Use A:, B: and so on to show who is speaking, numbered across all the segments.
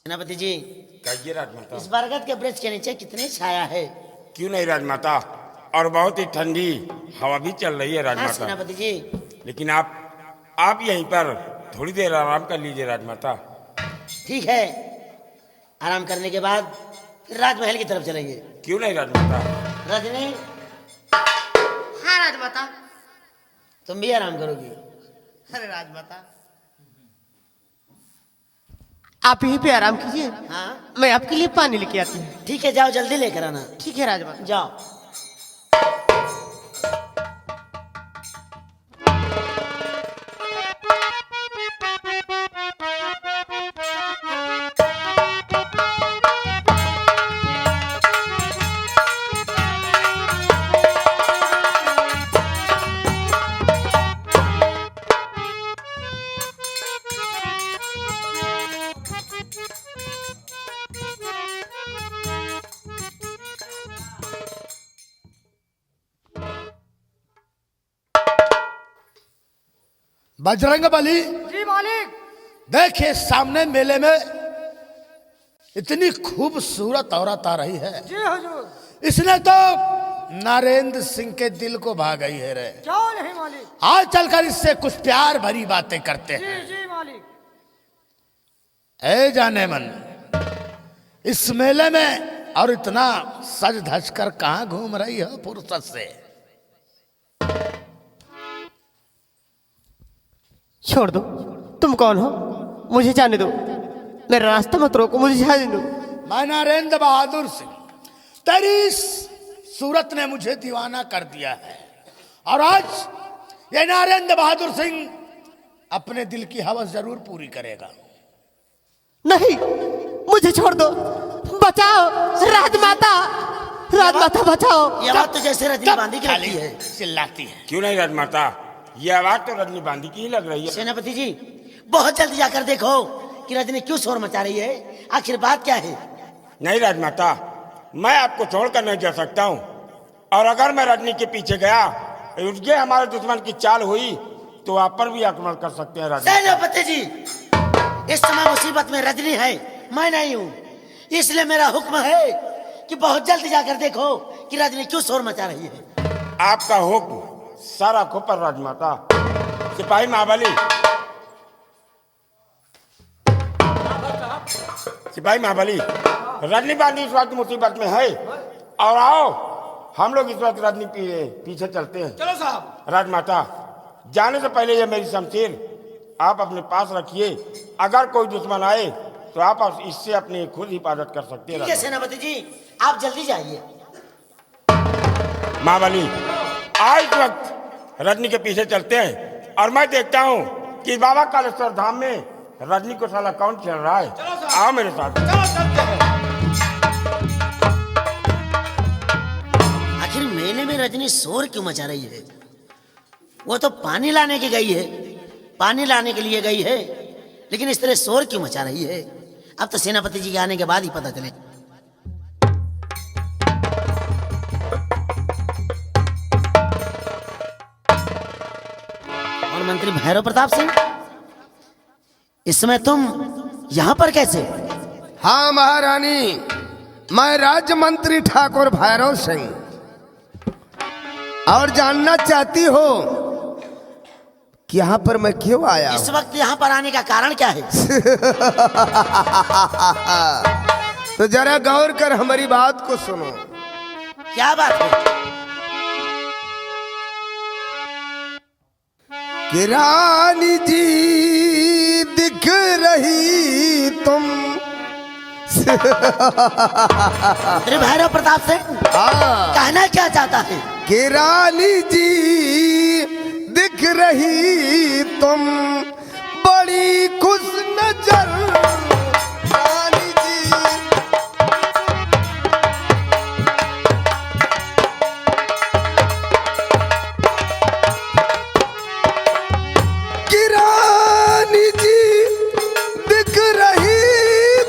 A: सेनापति जी,
B: कहिए राजमाता।
A: इस बरगद के वृक्ष के नीचे कितनी छाया है।
B: क्यों नहीं राजमाता, और बहुत ही ठंडी हवा भी चल रही है
A: हाँ
B: राजमाता।
A: सेनापति जी।
B: लेकिन आप यहीं पर थोड़ी देर आराम कर लीजिए राजमाता।
A: ठीक है, आराम करने के बाद फिर राजमहल की तरफ चलेंगे।
B: क्यों नहीं राजमाता।
A: रजनी,
C: हाँ राजमाता।
A: तुम भी आराम करोगी।
C: अरे राजमाता, आप यहीं पे आराम कीजिए,
A: हाँ
C: मैं आपके लिए पानी लेके आती हूँ।
A: ठीक है, जाओ जल्दी लेकर आना।
C: ठीक है राजमाता।
A: जाओ।
D: बजरंग बली,
C: जी मालिक।
D: देखिए सामने मेले में इतनी खूबसूरत औरत आ रही है।
C: जी हुजूर।
D: इसने तो नरेंद्र सिंह के दिल को भा गई है रे।
C: जाओ नहीं मालिक।
D: आज चलकर इससे कुछ प्यार भरी बातें करते हैं।
C: जी मालिक।
D: ए जाने मन, इस मेले में और इतना सज धज कर कहां घूम रही हो फुर्सत से।
C: छोड़ दो, तुम कौन हो, मुझे जाने दो, मेरा रास्ता मत रोको, मुझे जाने दो।
D: मैं नरेंद्र बहादुर सिंह, तेरी सूरत ने मुझे दीवाना कर दिया है, और आज ये नरेंद्र बहादुर सिंह अपने दिल की हवस जरूर पूरी करेगा।
C: नहीं, मुझे छोड़ दो, बचाओ राजमाता, राजमाता बचाओ।
A: ये बात तो जैसे रजनी बांधी की लगती है।
D: चिल्लाती है।
B: क्यों नहीं राजमाता, ये आवाज तो रजनी बांधी की ही लग रही है।
A: सेनापति जी, बहुत जल्दी जाकर देखो कि रजनी क्यों शोर मचा रही है, आखिर बात क्या है।
B: नहीं राजमाता, मैं आपको छोड़कर नहीं जा सकता हूँ, और अगर मैं रजनी के पीछे गया, ये हमारे दुश्मन की चाल हुई तो आप पर भी आक्रमण कर सकते हैं राजमाता।
A: सेनापति जी, इस समय मुसीबत में रजनी है, मैं नहीं हूँ, इसलिए मेरा हुक्म है कि बहुत जल्दी जाकर देखो कि रजनी क्यों शोर मचा रही है।
B: आपका हुक्म सारा खुपर राजमाता। सिपाही महाबली, सिपाही महाबली, रजनी बांधी इस वक्त मुसीबत में है, और आओ हम लोग इस वक्त रजनी पीछे चलते हैं।
D: चलो साहब।
B: राजमाता, जाने से पहले ये मेरी शमशीर आप अपने पास रखिए, अगर कोई दुश्मन आए तो आप इससे अपनी खुद हिफाजत कर सकते हैं।
A: ठीक है सेनापति जी, आप जल्दी जाइए।
B: महाबली, आज इस वक्त रजनी के पीछे चलते हैं, और मैं देखता हूँ कि बाबा कालेश्वर धाम में रजनी को साला कौन चल रहा है। आओ मेरे साथ।
A: आखिर मेले में रजनी शोर क्यों मचा रही है। वो तो पानी लाने की गई है, पानी लाने के लिए गई है, लेकिन इस तरह शोर क्यों मचा रही है। अब तो सेनापति जी के आने के बाद ही पता चले। और मंत्री भैरव प्रताप सिंह, इस समय तुम यहां पर कैसे।
E: हाँ महारानी, मैं राज्य मंत्री ठाकुर भैरव सिंह, और जानना चाहती हो कि यहाँ पर मैं क्यों आया
A: इस
E: हूँ?
A: वक्त यहां पर आने का कारण क्या है।
E: तो जरा गौर कर हमारी बात को सुनो।
A: क्या बात है।
E: कि रानी जी दिख रही तुम।
A: मंत्री भैरव प्रताप सिंह
E: हाँ,
A: कहना क्या चाहता है।
E: कि रानी जी दिख रही तुम, बड़ी खुश नजर रानी जी। कि रानी जी दिख रही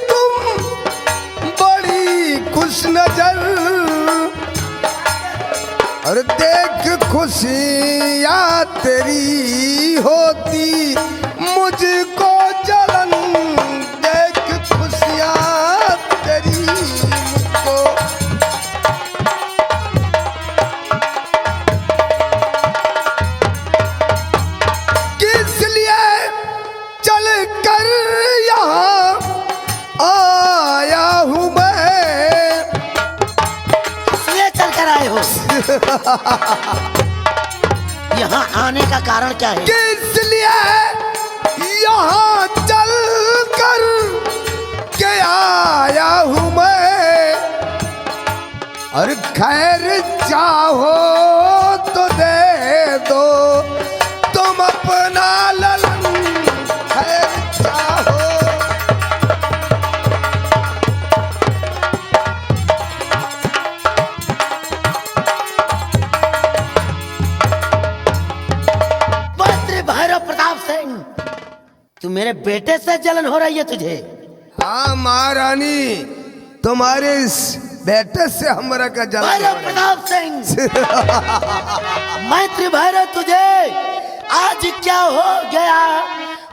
E: तुम, बड़ी खुश नजर, और देख खुशियाँ तेरी होती मुझको जलन, देख खुशियाँ
A: आए हो? यहाँ आने का कारण क्या है?
E: इसलिए यहाँ चल कर के आया हूँ मैं, और खैर चाहो तो दे दो तुम अपना ललन, खैर चाहो।
A: मंत्री भैरव प्रताप सिंह, तू मेरे बेटे से जलन हो रही है तुझे?
E: हाँ महारानी, तुम्हारे इस बेटे से हमारा का जलन हो
A: भैरव
E: रहा है।
A: प्रताप सिंह, मंत्री भैरव तुझे आज क्या हो गया?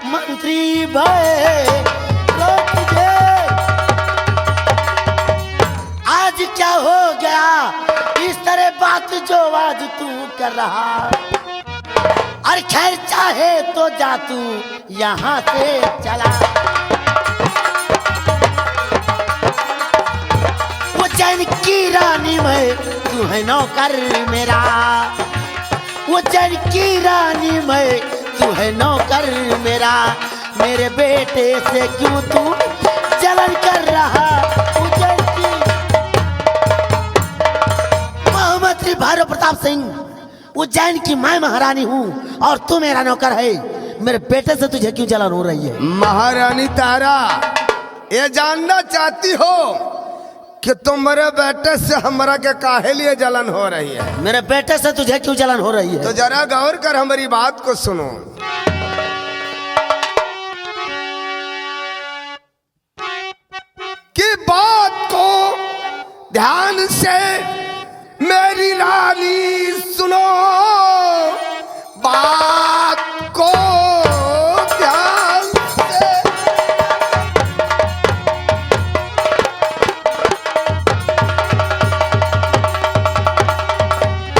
A: मंत्री भैरव तुझे आज क्या हो गया? इस तरह बात जो आज तू कर रहा, और खैर चाहे तो जा तू यहाँ से चला। उज्जैन की रानी मैं, तू है नौकर मेरा। उज्जैन की रानी मैं, तू है नौकर मेरा। मेरे बेटे से क्यों तू जलन कर रहा? उज्जैन की महामंत्री भैरव प्रताप सिंह, उज्जैन की मैं महारानी हूँ और तू मेरा नौकर है। मेरे बेटे से तुझे क्यों जलन हो रही है?
E: महारानी तारा, ये जानना चाहती हो कि तुम्हारे बेटे से हमारा के काहे लिए जलन हो रही है?
A: मेरे बेटे से तुझे क्यों जलन हो रही है?
E: तो जरा गौर कर हमारी बात को सुनो। कि बात को ध्यान से मेरी रानी सुनो, बात को ध्यान से।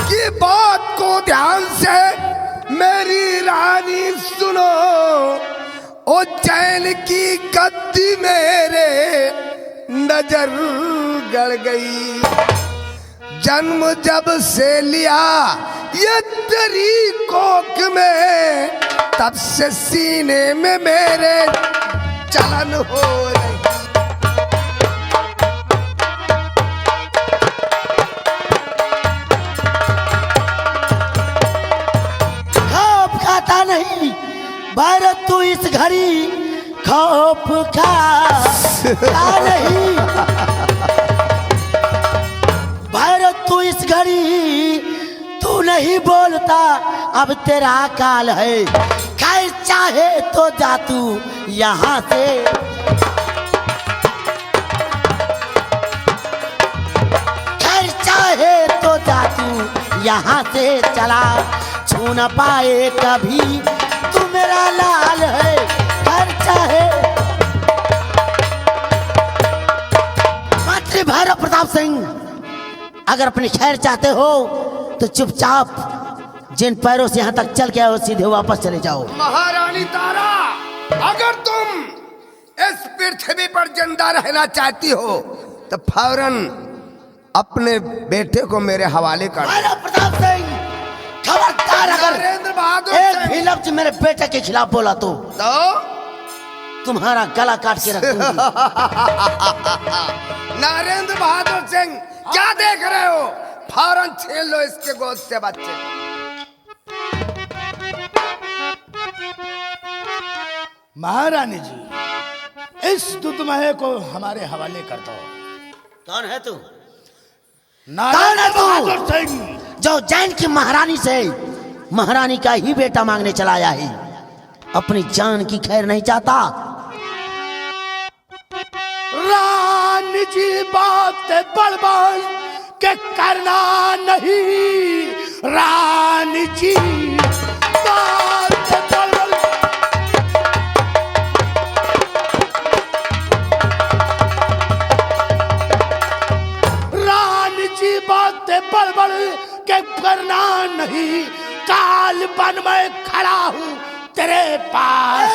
E: कि बात को ध्यान से मेरी रानी सुनो, उज्जैन की गद्दी मेरे नजर गड़ गई। जन्म जब से लिया ये तेरी कोख में, तब से सीने में मेरे जलन हो रही।
A: खौफ खाता नहीं भारत, तू इस घड़ी खौफ खाता नहीं भारत, तू इस घड़ी तू नहीं बोलता। अब तेरा काल है, खैर चाहे तो जा तू यहाँ से। खैर चाहे तो जा तू यहाँ से चला। छू न पाए कभी तू मेरा लाल है, खैर चाहे। मंत्री भैरव प्रताप सिंह, अगर अपनी खैर चाहते हो तो चुपचाप जिन पैरों से यहाँ तक चल के आओ सीधे वापस चले जाओ।
E: महारानी तारा, अगर तुम इस पृथ्वी पर जिंदा रहना चाहती हो तो फौरन अपने बेटे को मेरे हवाले कर दो।
A: भैरव प्रताप सिंह, खबरदार अगर
E: नरेंद्र बहादुर
A: एक
E: सिंह।
A: भी लफ्ज मेरे बेटे के खिलाफ बोला तो तुम्हारा गला काट के रख दूंगी।
E: नरेंद्र बहादुर सिंह, क्या देख रहे हो? फौरन छीन लो इसके गोद से बच्चे।
D: महारानी जी, इस दुधमहे को हमारे हवाले कर दो।
A: कौन है तू?
D: नरेंद्र
A: तू?
D: बहादुर सिंह,
A: जो जैन की महारानी से महारानी का ही बेटा मांगने चला आया है, अपनी जान की खैर नहीं चाहता।
D: रानी जी बात बड़बड़ के करना नहीं। रानी जी बात बड़बड़, रानी जी बात बड़बड़ के करना नहीं। काल बन मैं खड़ा हूँ तेरे पास,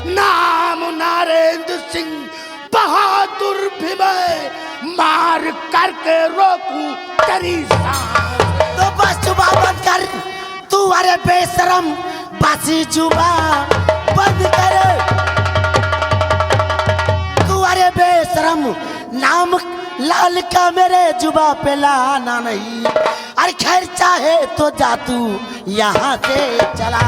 D: नाम नरेंद्र सिंह बहादुर भी मैं मार करके रोकूं तेरी सांस।
A: तो बस जुबा बंद कर तू, अरे बेशरम, बासी जुबा बंद कर तू, अरे बेशरम, नाम लाल का मेरे जुबा पे लाना नहीं। अरे खैर चाहे तो जा तू यहाँ से चला,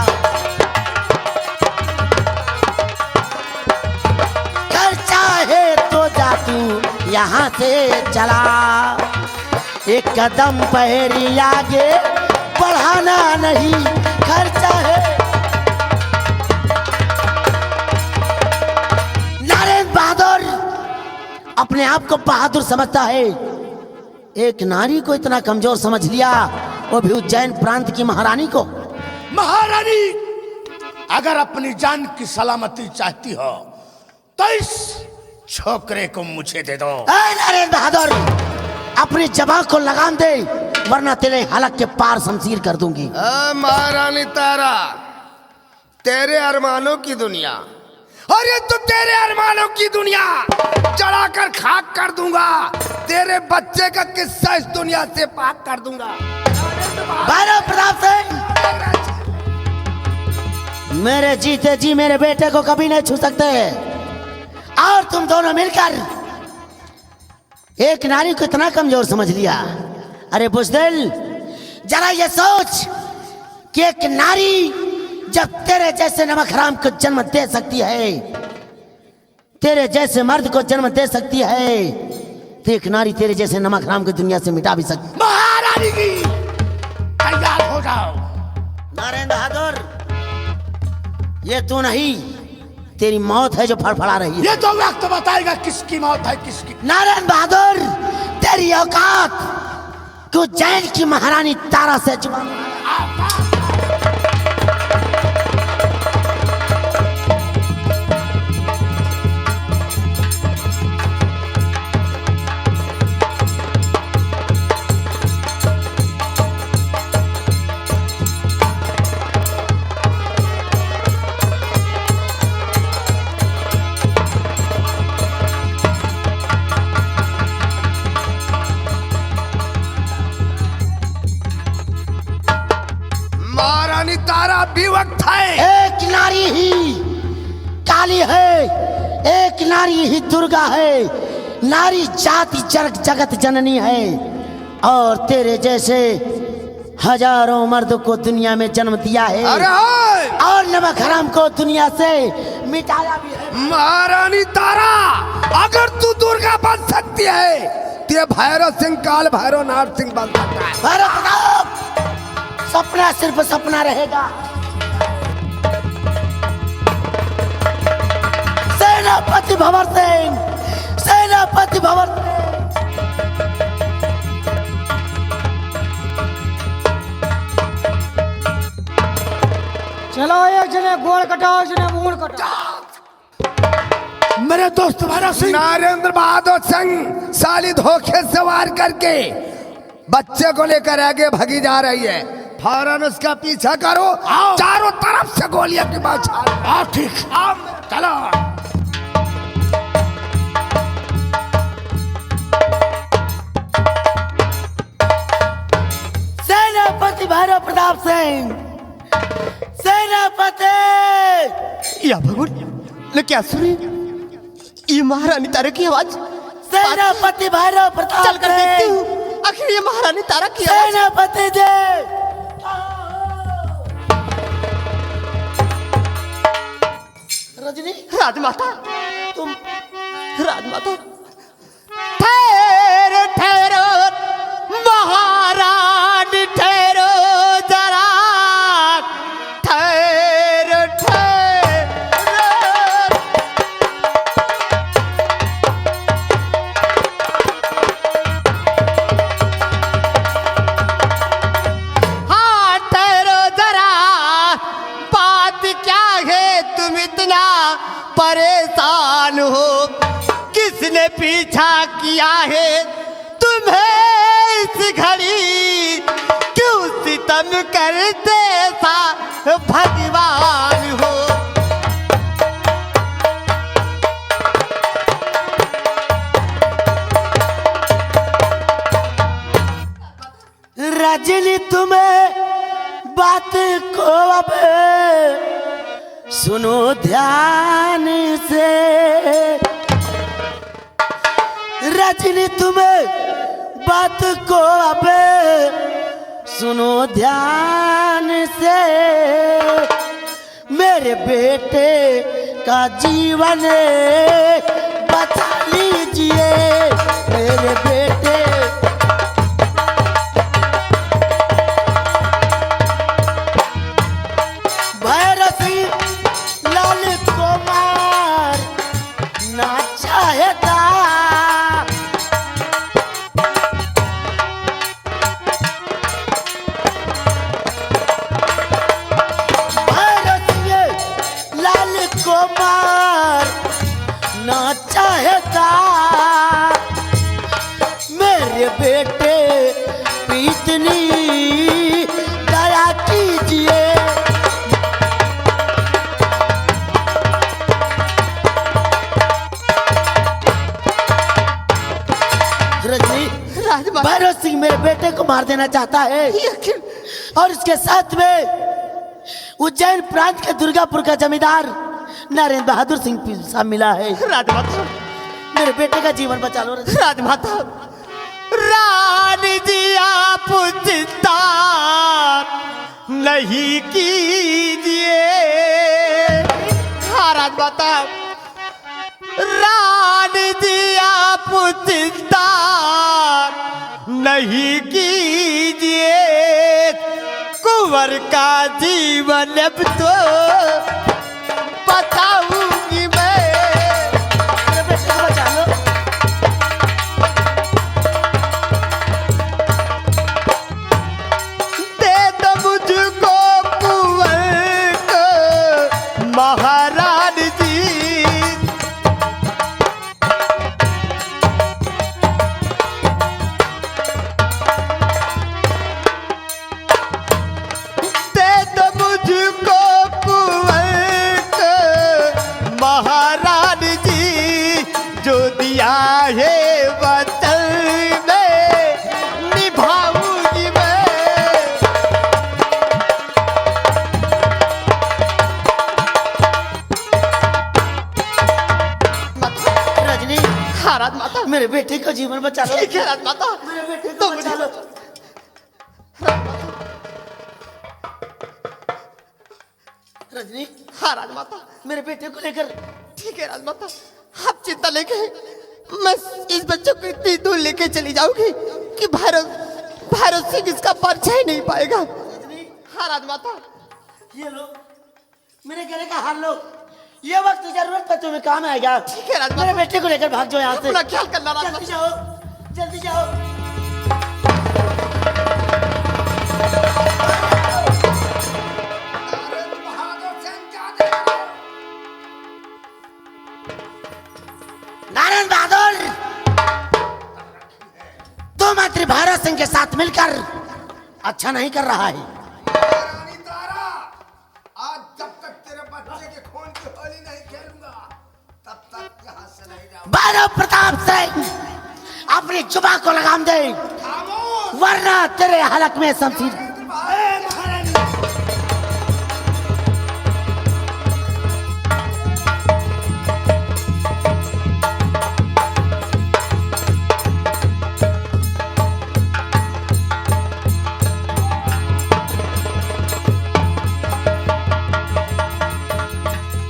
A: खैर चाहे तो जा तू यहाँ से चला। एक कदम पहरी आगे बढ़ाना नहीं, खर्चा है। नरेंद्र बहादुर अपने आप को बहादुर समझता है, एक नारी को इतना कमजोर समझ लिया, वो भी उज्जैन प्रांत की महारानी को।
D: महारानी अगर अपनी जान की सलामती चाहती हो तो इस छोकरे को मुझे दे दो।
A: नरेंद्र बहादुर अपनी जबान को लगाम दे, वरना तेरे हलक के पार शमशीर कर दूंगी।
E: महारानी तारा, तेरे अरमानों की दुनिया, अरे तो तेरे अरमानों की दुनिया जलाकर खाक कर दूंगा। तेरे बच्चे का किस्सा इस दुनिया से पाक कर दूंगा।
A: भैरव प्रताप सिंह, मेरे जीते जी मेरे बेटे को कभी नहीं छू सकते, और तुम दोनों मिलकर एक नारी को इतना कमजोर समझ लिया। अरे बुज़दिल, जरा ये सोच कि एक नारी जब तेरे जैसे नमक हराम को जन्म दे सकती है, तेरे जैसे मर्द को जन्म दे सकती है, तो एक नारी तेरे जैसे नमक हराम को दुनिया से मिटा भी सकती।
D: महारानी की तैयार हो जाओ।
A: नरेंद्र बहादुर, ये तू नहीं, तेरी मौत है जो फड़फड़ा रही है।
D: ये तो वक्त बताएगा किसकी मौत है किसकी।
A: नारायण बहादुर, तेरी औकात को उज्जैन की महारानी तारा से जुबान।
E: महारानी तारा भी वक्त है।
A: एक नारी ही काली है, एक नारी ही दुर्गा है, नारी जाति जगत जननी है, और तेरे जैसे हजारों मर्द को दुनिया में जन्म दिया है,
E: अरे
A: और नमक हराम को दुनिया से मिटाया भी है।
E: महारानी तारा, अगर तू दुर्गा बन सकती है तो ये भैरव सिंह काल भैरव नाथ सिंह बन सकता है।
A: भैरव प्रताप, सपना सिर्फ सपना रहेगा। सेनापति भंवर सिंह, सेनापति भंवर सिंह।
C: चलो एक जने गोड़ कटाओ, जने मूड़ कटाओ।
D: मेरे दोस्त भैरव सिंह,
E: नरेंद्र बहादुर सिंह साली धोखे सवार करके बच्चे को लेकर आगे भगी जा रही है। फौरन उसका पीछा करो, चारों तरफ से गोलियां की बौछार।
D: आओ ठीक, चलो।
A: सेनापति भैरव प्रताप सिंह, सेनापति।
C: या भगवान, ले क्या सुनी? ये महारानी तारा की आवाज।
A: सेनापति भैरव प्रताप
C: चल कर देखती
A: सिंह,
C: हूँ, आखिर ये महारानी तारा की आवाज।
A: सेनापति जी। रजनी,
C: राजमाता,
A: तुम
C: राजमाता, ठहरो ठहरो महारानी, ठहरो जरा, ठहरो ठहरो। हाँ ठहरो जरा, बात क्या है तुम इतना परेशान हो? किसने पीछा किया है तुम्हें इस घड़ी? क्यों सितम करते सा भगवान हो?
A: रजनी तुम्हें बात को अब सुनो ध्यान से। रजनी तुम्हें बात को अब सुनो ध्यान से। मेरे बेटे का जीवन बचा लीजिए। मेरे बेटे भैरव सिंह लाल कुमार ना चाहता। भैरव सिंह लाल कुमार ना चाहता। मेरे बेटे पे इतनी दया कीजिए। रजनी,
C: राजमाता
A: भैरव सिंह मेरे बेटे को मार देना चाहता है और इसके साथ में उज्जैन प्रांत के दुर्गापुर का जमींदार नरेंद्र बहादुर सिंह भी साथ मिला है।
C: राजमाता
A: मेरे बेटे का जीवन बचा लो रजनी।
C: राजमाता रानी जी आप चिंता नहीं कीजिए। हाँ राजमाता रानी जी आप चिंता नहीं कीजिए। कुंवर का जीवन अब तो बताऊंगी मैं।
A: मेरे बेटे को बचा लो।
C: दे दो मुझको कुंवर को महारानी जी। दे दो मुझको कुंवर को महारानी जी। जो दिया है वचन में निभाऊंगी मैं।
A: रजनी,
C: हाँ राजमाता
A: मेरे बेटे का जीवन बचा लो।
C: ठीक है राजमाता
A: मेरे बेटे
C: तो
A: को बचा लो। रजनी,
C: हाँ राजमाता
A: मेरे बेटे को लेकर
C: ठीक है राजमाता आप चिंता लेके मैं इस बच्चे को इतनी दूर लेके चली जाऊंगी कि भैरव सिंह इसका परिचय नहीं पाएगा। हाँ राजमाता
A: ये लो, मेरे गले का हार लो। ये वक्त जरूरत पर तुम्हें काम आएगा।
C: ठीक है राजमाता
A: मेरे बेटे को लेकर भाग जाओ यहाँ से।
C: अपना ख्याल करना
A: जल्दी
C: राजमाता।
A: जाओ, जल्दी जाओ। नारायण बहादुर, तो मंत्री भैरव सिंह के साथ मिलकर अच्छा नहीं कर रहा है।
E: रानी तारा, आज जब तक तेरे बच्चे के खून की होली नहीं खेलूंगा तब तक यहाँ से नहीं जाऊंगा।
A: भैरव प्रताप सिंह अपनी जुबान को लगाम दे,
E: खामोश।
A: वरना तेरे हलक में शमशीर।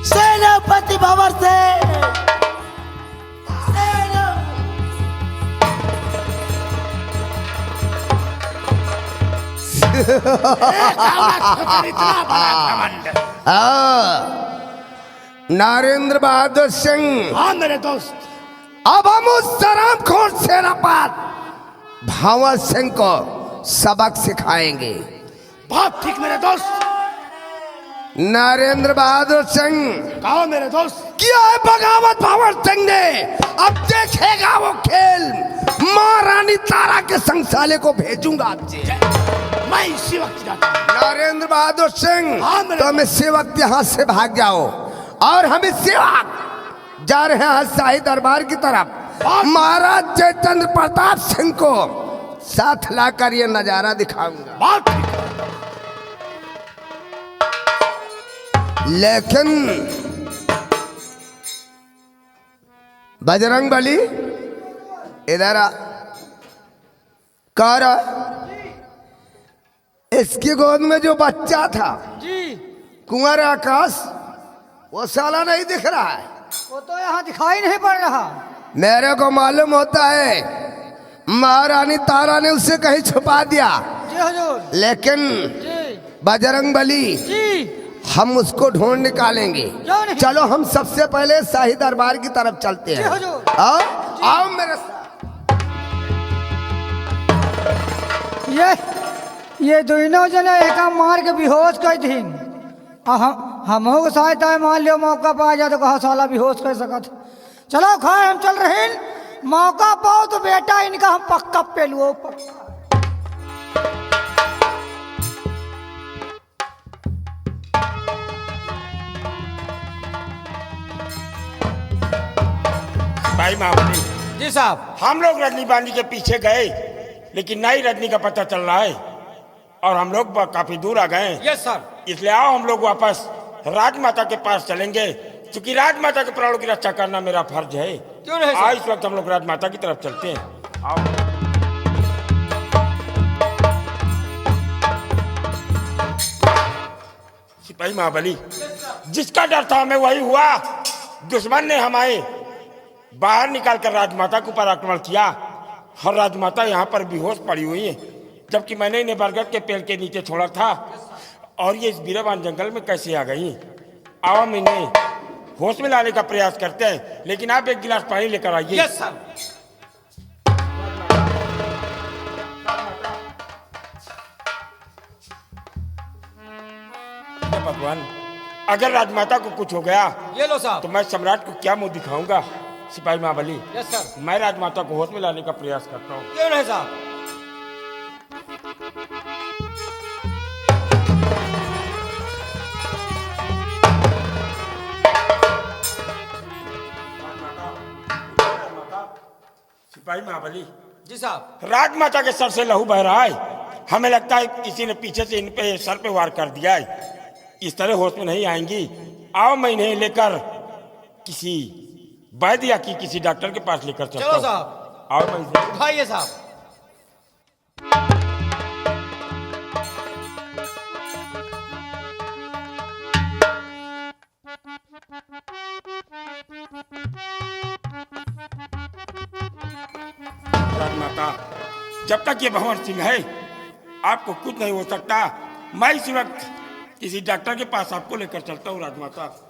A: सेनापति भंवर से
D: इतना बड़ा घमंड।
E: नरेंद्र बहादुर सिंह,
D: हाँ मेरे दोस्त,
E: अब हम उस शराबखोर सेनापति भंवर सिंह को सबक सिखाएंगे।
D: बहुत ठीक मेरे दोस्त।
E: नरेंद्र बहादुर सिंह,
D: कहो मेरे दोस्त।
E: किया है बगावत भंवर सिंह ने, अब देखेगा वो खेल। महारानी तारा के संगसाले को भेजूंगा आपसे।
D: मैं इसी वक्त जाता हूँ।
E: नरेंद्र बहादुर सिंह,
D: हाँ, मेरे
E: तुम इसी वक्त यहाँ से भाग जाओ और हम इसी वक्त जा रहे हैं शाही दरबार की तरफ। महाराज जयचंद्र प्रताप सिंह को साथ लाकर ये नजारा दिखाऊंगा।
D: बात ठीक है।
E: लेकिन बजरंग बली इधर आ। कर इसकी गोद में जो बच्चा था
F: जी
E: कुंवर आकाश, वो साला नहीं दिख रहा है।
F: वो तो यहाँ दिखाई नहीं पड़ रहा।
E: मेरे को मालूम होता है महारानी तारा ने उसे कहीं छुपा दिया,
F: जी हुजूर।
E: लेकिन
F: जी
E: बजरंग बली
F: जी
E: हम उसको ढूंढ निकालेंगे।
F: क्यों नहीं?
E: चलो हम सबसे पहले शाही दरबार की तरफ चलते हैं।
F: जी हुजूर।
E: आओ आओ मेरे साथ।
F: ये दोनों जने एक मार के बेहोश कर थी। हम हो सहायता है, मान लियो मौका पा जाए तो कहा साला बेहोश कर सकत। चलो खाए हम चल रहे हैं, मौका पाओ तो बेटा इनका हम पक्का पेलुओ पक्का।
B: भाई महाबली,
F: जी साहब।
B: हम लोग रजनी बांधी के पीछे गए, लेकिन नई रजनी का पता चल रहा है और हम लोग काफी दूर आ गए हैं।
F: Yes sir.
B: इसलिए आओ हम लोग वापस राजमाता के पास चलेंगे, क्योंकि राजमाता के प्राणों की रक्षा करना मेरा फर्ज है।
F: क्यों नहीं सर?
B: आज इस वक्त हम लोग राजमाता की तरफ चलते हैं। आओ। सिपाही महाबली, जिसका डर था हमें वही हुआ। दुश्मन ने हमारे बाहर निकालकर राजमाता के ऊपर आक्रमण किया और राजमाता यहाँ पर बेहोश पड़ी हुई है, जबकि मैंने इन्हें बरगद के पेड़ के नीचे छोड़ा था और ये इस बीराबान जंगल में कैसे आ गई। आओ हम इन्हें होश में लाने का प्रयास करते हैं, लेकिन आप एक गिलास पानी लेकर आइए।
F: Yes sir.
B: भगवान, अगर राजमाता को कुछ हो गया
F: ये लो साहब।
B: तो मैं सम्राट को क्या मुंह दिखाऊंगा। सिपाही महाबली,
F: यस सर।
B: मैं राजमाता को होश में लाने का प्रयास करता हूँ।
F: क्यों नहीं साहब?
B: सिपाही महाबली,
F: जी साहब।
B: राजमाता के सर से लहू बह रहा है। हमें लगता है किसी ने पीछे से इन पे सर पे वार कर दिया है। इस तरह होश में नहीं आएंगी। आओ मैं इन्हें लेकर किसी वैद्य या किसी डॉक्टर के पास लेकर चलता
F: चलो
B: हूं।
F: साहब।
B: आओ मैं इसे-
F: उठाइए साहब।
B: राजमाता, जब तक ये भंवर सिंह है आपको कुछ नहीं हो सकता। मैं इसी वक्त किसी डॉक्टर के पास आपको लेकर चलता हूँ। राजमाता।